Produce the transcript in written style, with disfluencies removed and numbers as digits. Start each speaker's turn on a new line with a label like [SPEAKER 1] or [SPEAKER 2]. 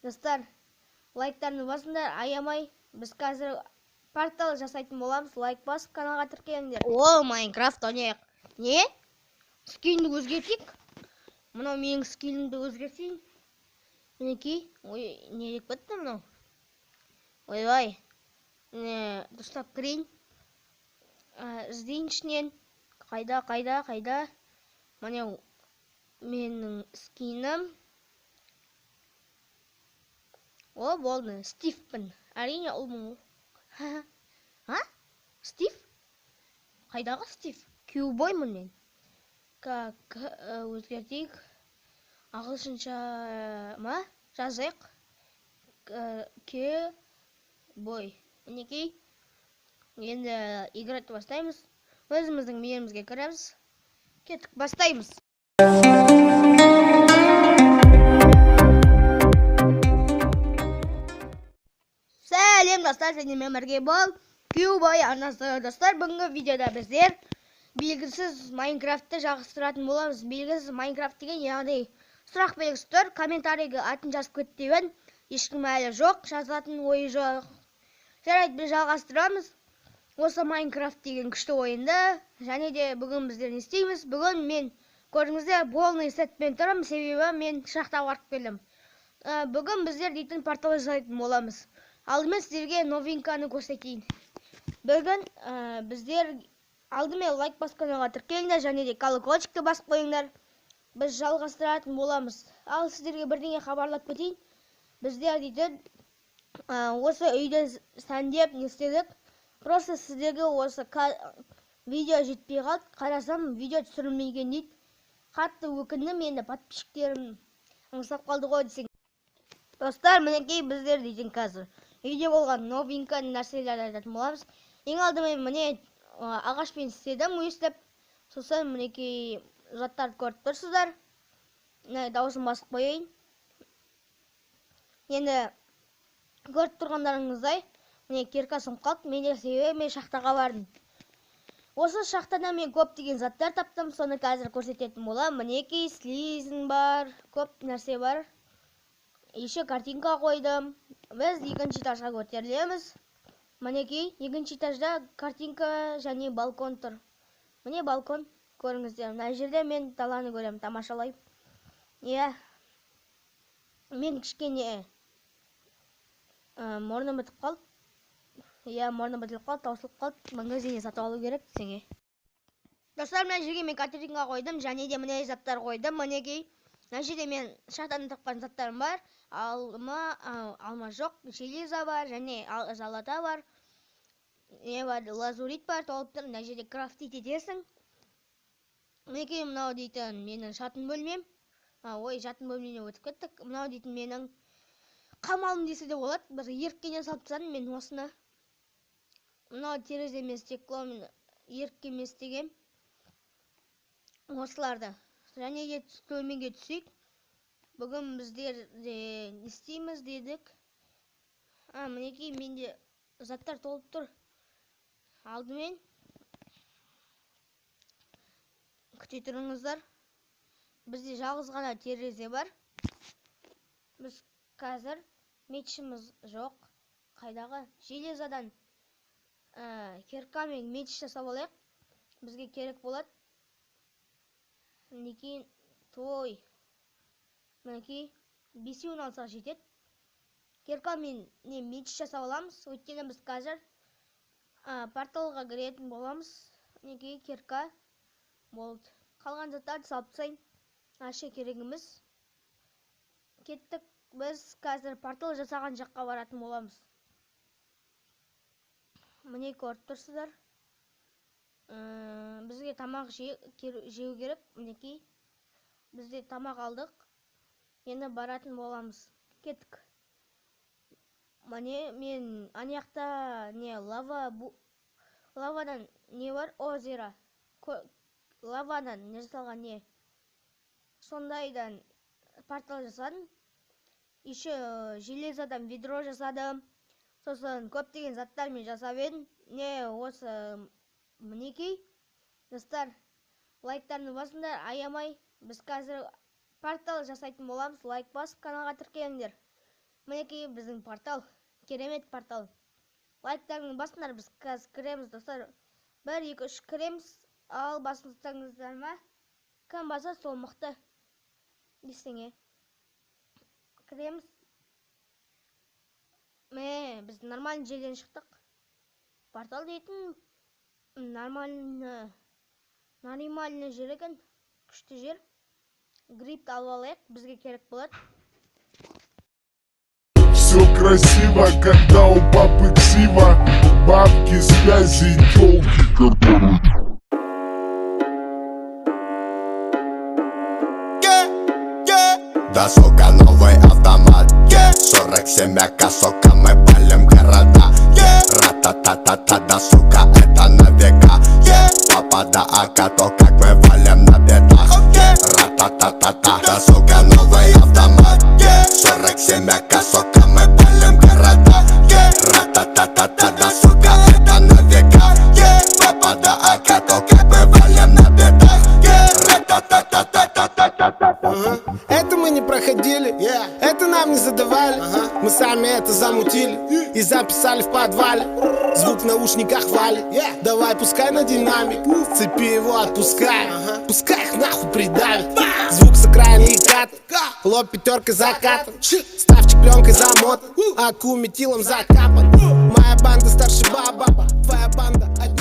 [SPEAKER 1] Достар, лайктарын басыңдар, аямай. Біз қазір портал жасайтын боламыз. Лайк басып, каналға тіркеліңдер. О, Майнкрафт ойнайық. Не? Скинді өзгертейік. Мынау менің скинімді өзгертейін. Мінекей. Ой, не деп кетті мынау? Ой. Дұрыстап кірейін. Іздейін ішінен. Қайда? Мынау менің скинім. О, болды. Стивпін. Әрине ұлмын. Ха? Стив? Қайдағы Стив? Кьюбоймын мен. Как өзгертейік? Ағылшынша ма? Жазайық. Кьюбой. Мінекей. Енді играть бастаймыз. Өзіміздің мейірімізге кіреміз. Кеттік, бастаймыз. Сәлем достар, және мен бірге бол. Кьюбой арнасы достар, бүгінгі видеода біздер белгісіз Майнкрафтты жалғастыратын боламыз. Белгісіз Майнкрафт деген яғни сұрақ белгісі тұр. Комментарийге атын жазып кетпеуін. Ешкім әлі жоқ, жазатын ойы жоқ. Жарайды, біз жалғастырамыз. Осы Майнкрафт деген күшті ойынды. Және де бүгін біздер не істейміз? Бүгін мен көрдіңіздер полный сетпен тұрмын, себебі мен шахтаға барып келдім. Бүгін біздер дейтін портал жасайтын боламыз. Алдымен сіздерге новинканы көрсетейін. Бүгін біздер алдымен лайк басып каналға тіркеліңдер, және де колокольчикті басып қойыңдар. Біз жалғастыратын боламыз. Ал сіздерге бірдеңе хабарлап кетейін. Біздер дейтін осы үйді сәндеп не істедік. Просто сіздерге осы видео жетпей қалды. Қарасам видео түсірілмеген дейді. Қатты өкіндім, енді подписчиктерім аңсап қалды ғой десең. Достар, мінекей біздер дейтін қазір үйде болған новинка нәрселерді айтатын боламыз. Ең алдымен міне ағашпен істедім өстіп. Сосын мінекей заттарды көріп тұрсыздар. Дауысын басып қойайын. Енді көріп тұрғандарыңыздай міне киркасым қалды. Мен де себебі мен шахтаға бардым. Осы шахтада мен көптеген заттар таптым. Соны қазір көрсететін боламын. Мінекей слизін бар, көп нәрсе бар. Еще картинка қойдым. Біз екінші этажға көтерілеміз. Мінекей, екінші этажда картинка және балкон тұр. Міне балкон, көріңіздер. Мына жерде мен даланы көремін, тамашалаймын. Мен кішкене мұрным бітіп қалды. Мұрным бітіліп қалды, таусылып қалды. Магазиннен сатып алу керек десеңе. Достар, мына жерге мен картинка қойдым, және де міне заттар қойдым. Мінекей. Мына жерде мен шахтадан тапқан заттарым бар. Алма жоқ, железа бар, және золота бар. Лазурит бар, толып тұр. Мына жерде крафтить етесің. Мінекей мынау дейтін менің жатын бөлмем. Жатын бөлмемнен өтіп кеттік. Мынау дейтін менің қамалым десе де болады. Бір еріккенен салып тастадым мен осыны. Мынау терезе мен стекло мен еріккенмен істегем. Осыларды. Және де бөлмеге түсейік. Бүгін біздер не істейміз дедік. Мінекей менде заттар толып тұр. Алдымен күте тұрыңыздар. Бізде жалғыз ғана терезе бар. Біз қазір мечіміз жоқ. Қайдағы железадан киркамен меч жасап алайық. Бізге керек болады. Мінекей той. Мінекей 5-еуін алсақ жетеді. Киркамен меч жасап аламыз. Өйткені біз қазір порталға кіретін боламыз. Мінекей кирка болды. Қалған заттарды салып тастайын. Ашы керегіміз. Кеттік. Біз қазір портал жасаған жаққа баратын боламыз. Міне көріп тұрсыздар. Бізге тамақ жеу керек. Мінекей. Бізде тамақ алдық. Енді баратын боламыз. Кеттік. Міне мен анаяқта лавадан не бар? Озеро. Лавадан не жасалған не? Сондайдан портал жасадым. Еще железадан ведро жасадым. Сосын көптеген заттармен жасап едім. Осы мінекей. Достар, лайктарын басыңдар, аямай. Біз қазір портал жасайтын боламыз. Лайк басып, каналға тіркеліңдер. Мінекей біздің портал, керемет портал. Лайктарыңды басыңдар, біз қазір кіреміз достар. 1, 2, 3 кіреміз, ал басыңыздар ма? Кім баса сол мықты. Десеңе. Кіреміз. Біз нормальный жерден шықтық. Портал дейтін нормальный жер екен, күшті жер. Грипті алып алайық, бізге керек болады.
[SPEAKER 2] Все красиво, когда у папы ксива, бабки, связи, тёлки, короче.
[SPEAKER 3] Да, сука, новый автомат, 47 АК, сука, мы палим города. Ра-та-та-та-та, да, сука, это на века. Папа, да, АК, то как мы валим на бедах. Ра-та-та-та-та, да, сука, новый автомат, 47 АК, сука, мы палим города. Ра-та-та-та-та, да, сука, это на века. Папа, да, АК, то как мы валим на бедах. Ра-та-та-та-та-та-та-та-та.
[SPEAKER 4] Это мы не проходили, это нам не задавали. Мы сами это замутили и записали в подвале. Звук в наушниках валит, давай пускай на динамик. С цепи его отпускай, пускай их нахуй придавит. Звук с окраины и кат, лоб пятеркой закатан, ставчик пленкой замотан, аку метилом закапан. Моя банда старше баба, твоя банда от